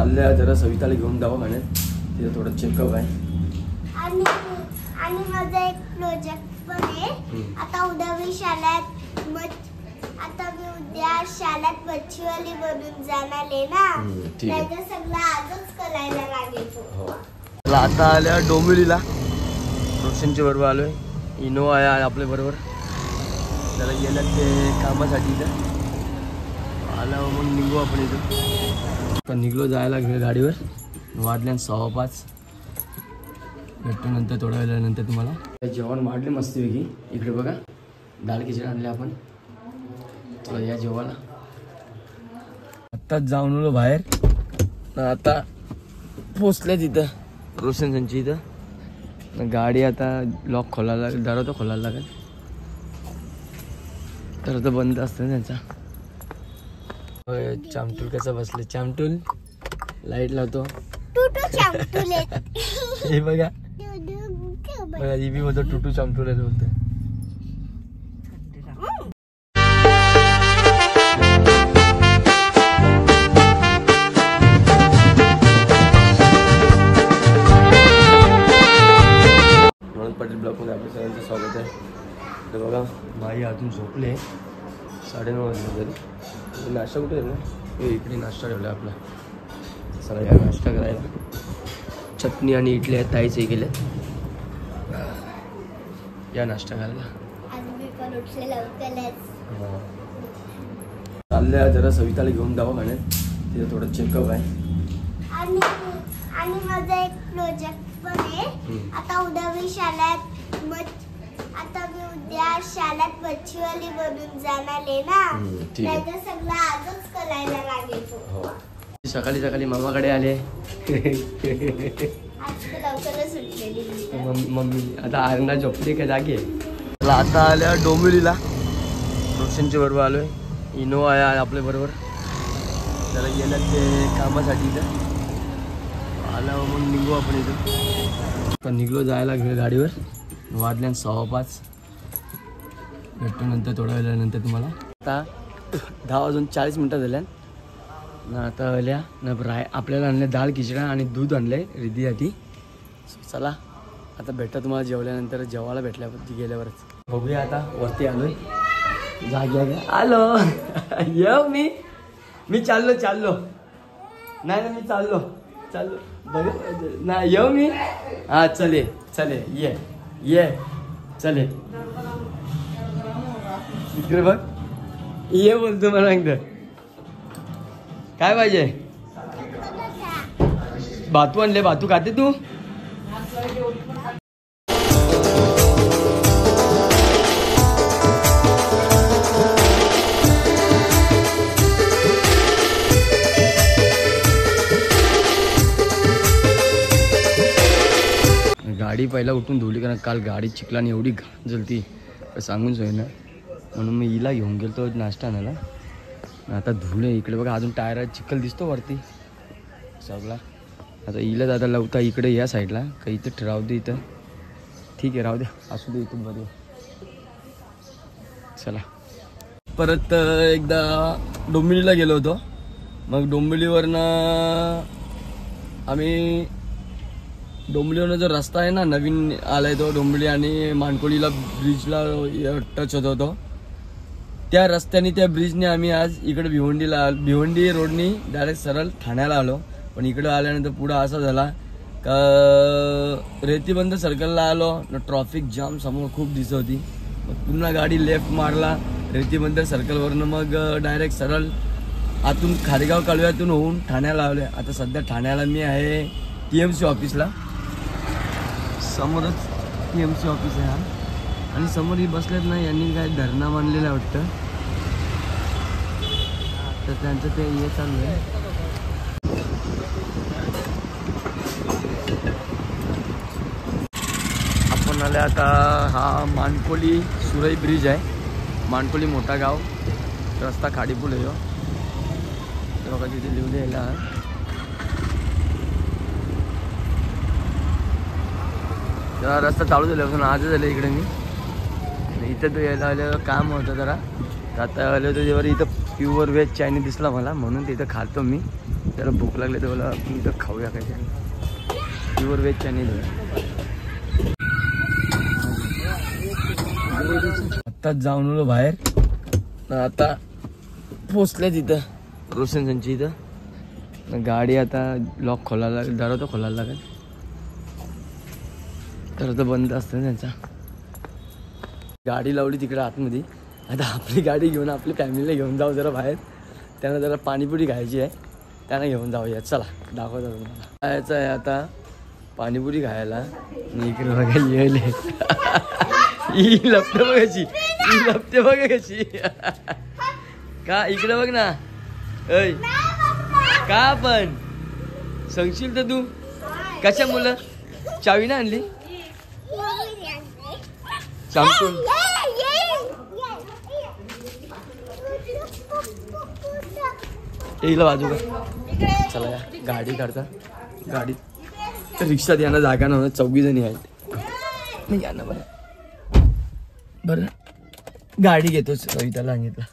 चालल्या जरा सविताला घेऊन दवाखान्यात, तिथं थोडं चेकअप आहे आणि माझा एक प्रोजेक्ट पण आहे। आता उद्या मी शाळेत बच्चीवाली बनून जाणार आहे ना, त्याचं सगळं आजच करायला लागेल। आता आल्या डोंबिवलीला, रोशनच्या बरोबर आलोय, इनोवा आहे आपल्या बरोबर, त्याला गेल्या ते कामासाठी इथं आला, मग निघू आपण इथं। आता निघलो जायला गाडीवर, वाजल्या 5:15, भेटतो नंतर थोड्या वेळानंतर तुम्हाला। जेवण वाढले मस्तपैकी, इकडे बघा डाळ खिचडी आणले आपण, चला या जेवायला। आत्ताच जाऊन आलो बाहेर, आता पोचल्या तिथं रोशनची इथं। गाडी आता लॉक खोलायला लागेल, दरवाजा खोलायला लागेल, दरवाजा बंद असतं ना त्यांचा। चामटूल कसा बसले, चामटूल लाईट लावतो, हे बघा बघा, ही बी बोलतो टुटू चामटूल आहे बोलतोय। पटेल ब्लॉगमध्ये आपल्या सगळ्यांचं स्वागत आहे। तर बघा माई अजून झोपले, 9:30 वाजले तरी। नाश्ता कुठे आहे ना, इकडे नाश्ता ठेवला आपला, सगळ्या नाश्ता करायला। चटणी आणि इडली आहेत, ताईच हे केल्या, या नाश्ता करायला। चालल्या जरा सविताला घेऊन दवाखान्यात, तिथं थोडं चेकअप आहे आणि माझा एक प्रोजेक्ट पण आहे। आता उद्या मी शाळेत बच्चीवाली बनून जाणार आहे ना, त्याचं सगळं आजच करायला लागेल। सकाळी सकाळी मामाकडे आले, लवकरच उठलेली मम्मी। आता आरंडा झोपली का जागे, आता आल्या डोंबिवलीला, रोशनच्या बरोबर आलोय, इनोवा आहे आपल्या बरोबर, त्याला गेल्या ते कामासाठी इथं आला, मग निघू आपण इथं। आता निघलो जायला गाडीवर, वाजल्या 5:15, भेटतो नंतर थोड्या वेळानंतर तुम्हाला। आता 10:40 झाल्या ना, आता आल्या ना आपल्याला आणले डाळ खिचडा आणि दूध आणलंय रिद्धीसाठी। चला आता भेटता तुम्हाला जेवल्यानंतर, जेवायला भेटल्यावरती गेल्यावरच बघूया। आता वरती आलोय, जाग्या आलो येऊ मी चाललो नाही मी चाललो बघ ना, येऊ मी, हा चले ये चले, इकडे बघ ये बोलतो मला एकदा, काय पाहिजे? भातू आणले, भातू खाते तू? गाडी पहिला उठून धुवली, कारण काल गाडी चिखलाने एवढी घाण जलती सांगून सोय ना, म्हणून मी हिला घेऊन गेलो तो नाश्ता आणायला। आता धुले इकडे बघा, अजून टायर चिखल दिसतो वरती सगळा। आता हिला दादा लावता इकडे या साईडला, काही इथं राहू दे, इथं ठीक आहे राहू दे, असू दे इथून बरे। चला परत एकदा डोंबिवलीला गेलो होतो, मग डोंबिवलीवरनं आम्ही डोंबिवलीवरनं जो रस्ता आहे ना नवीन आलाय, तो डोंबिवली आणि मानकोलीला ब्रिजला टच होत होतो, त्या रस्त्याने त्या ब्रिजने आम्ही आज इकडे भिवंडी रोडनी डायरेक्ट सरळ ठाण्याला आलो। पण इकडे आल्यानंतर पुढं असा झाला का रेतीबंद सर्कलला आलो ना, ट्रॉफिक जाम समोर खूप दिसत होती, मग पुन्हा गाडी लेफ्ट मारला रेतीबंद सर्कलवरनं, मग डायरेक्ट सरळ आतून खारेगाव कालव्यातून होऊन ठाण्याला आलोय। आता सध्या ठाण्याला मी आहे TMC ऑफिसला, समोरच TMC ऑफिस आहे हा, आणि समोर ही बसलेत ना, यांनी काय धरणा मानलेला आहे वाटतं, तर त्यांचं ते हे चालू आहे। आपण आले आता, हा मानकोली सुरई ब्रिज आहे, मानकोली मोठा गाव, रस्ता खाडीपूल आहे, बघा तिथे लिहून यायला। रस्ता चालू झाल्यापासून आज झालं इकडे मी, इथं तो यायला आल्यावर काम होतं जरा, आता आलं होतं जेव्हा इथं प्युअर व्हेज चायनीज दिसला मला, म्हणून तिथं खातो मी। त्याला भूक लागली तर मला आपण इथं खाऊया काहीतरी. Pure veg Chinese. आत्ताच जाऊन आलो बाहेर. आता पोचल्या तिथं रोशन संची इथं. गाडी आता लॉक खोलायला लागेल, दरवाजा खोलायला लागेल. दरवाजा बंद असतं ना त्यांचा. गाडी लावली तिकडे आतमध्ये. आता आपली गाडी घेऊन आपली फॅमिलीला घेऊन जाऊ जरा बाहेर. त्यांना जरा पाणीपुरी खायची आहे, त्यांना घेऊन जाऊया. चला दाखवतो तुम्हाला. जायचं आहे आता पाणीपुरी खायला. मी इकडे बघा येईल. ही लपते बघायची, ही लपते बघा कशी. का इकडे बघ ना. ऐ का पण सांगशील तर तू कशा मुलं चावी ना आणली चामटून. एकला बाजू का. चला या गाडी काढता. गाडी तर रिक्षात यांना जागा नव्हतं, 4 जणी आहेत. नाही या ना बरं बरं गाडी घेतोच सविताला सांगितलं.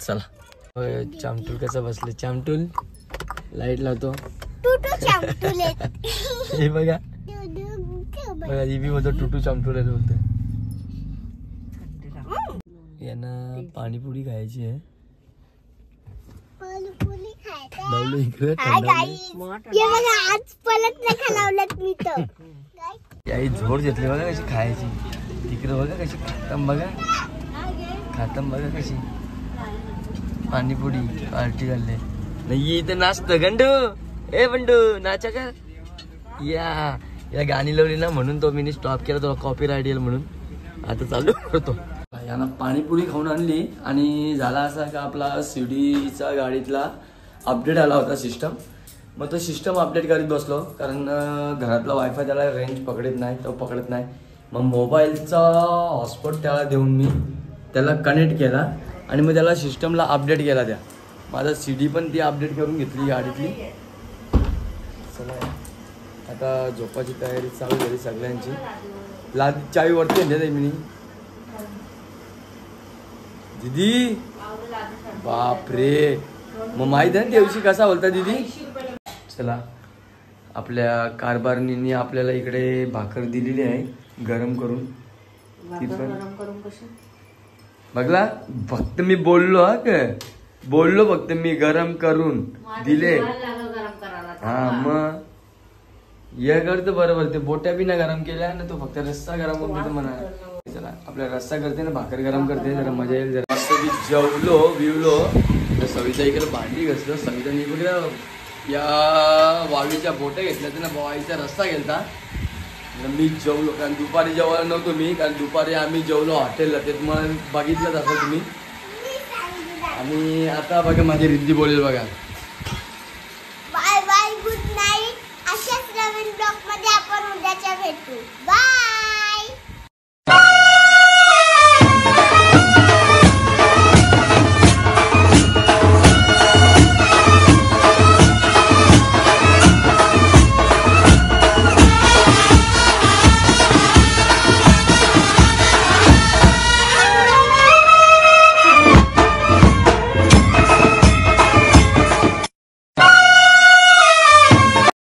चला चामटूल कसं बसले. चामटूल लाईट लावतो. हे बघा बघा ही बी बोलतो टुटू चामटूल आहे बोलतो. यांना पाणीपुरी खायची आहे. याही झोड घेतली बघा कशी खायची. तिकडे बघा कशी खातम बघा. खातम बघा कशी पाणीपुरी पार्टी झाले. नाही इथं नाचतं गंडू. ए बंडू नाचा का. या गाणी लावली ना म्हणून तो मी स्टॉप केला. तो कॉपी राईट येईल म्हणून आता चालू करतो. यांना पाणीपुरी खाऊन आणली आणि झाला असा का आपला सीडीचा गाडीतला अपडेट आला होता सिस्टम. मग तो सिस्टम अपडेट करीत बसलो कारण घरातला वायफाय त्याला रेंज पकडत नाही, तो पकडत नाही. मग मोबाईलचा हॉटस्पॉट त्याला देऊन मी त्याला कनेक्ट केला आणि मग त्याला सिस्टमला अपडेट केला. त्या माझा CD पण ती अपडेट करून घेतली गाडीतली. चला आता झोपाची तयारी चालू झाली सगळ्यांची. चावी वरती आणते मी. दीदी बापरे मग माहित आहे ना दिवशी कसा बोलता दीदी. चला आपल्या कारभारणींनी आपल्याला इकडे भाकर दिलेली आहे गरम करून. ती पण बघला फक्त मी बोललो. बोललो फक्त मी गरम करून दिले. हा मग हे करतो बरोबर. ते बोट्या बी ना गरम केल्या ना, तो फक्त रस्सा गरम होतो म्हणा. चला आपल्या रस्सा करते ना, भाकर गरम करते, जरा मजा येईल. जरा मस्त मी जेवलो बिवलो. तर सविता इकडे भांडी घासलो. सविताने इकडे या वावीच्या बोट्या घेतल्या ना, वावीचा रस्सा घेतला. मी जेवलो कारण दुपारी जेवायला नव्हतो मी, कारण दुपारी आम्ही जेवलो हॉटेलला. ते तुम्हाला बघितलंच असं तुम्ही. आणि आता बघा माझी रिद्धी बोलेल बघा. Bye bye good night. अशाच नवीन ब्लॉग मध्ये आपण उद्याच्या भेटू. बाय.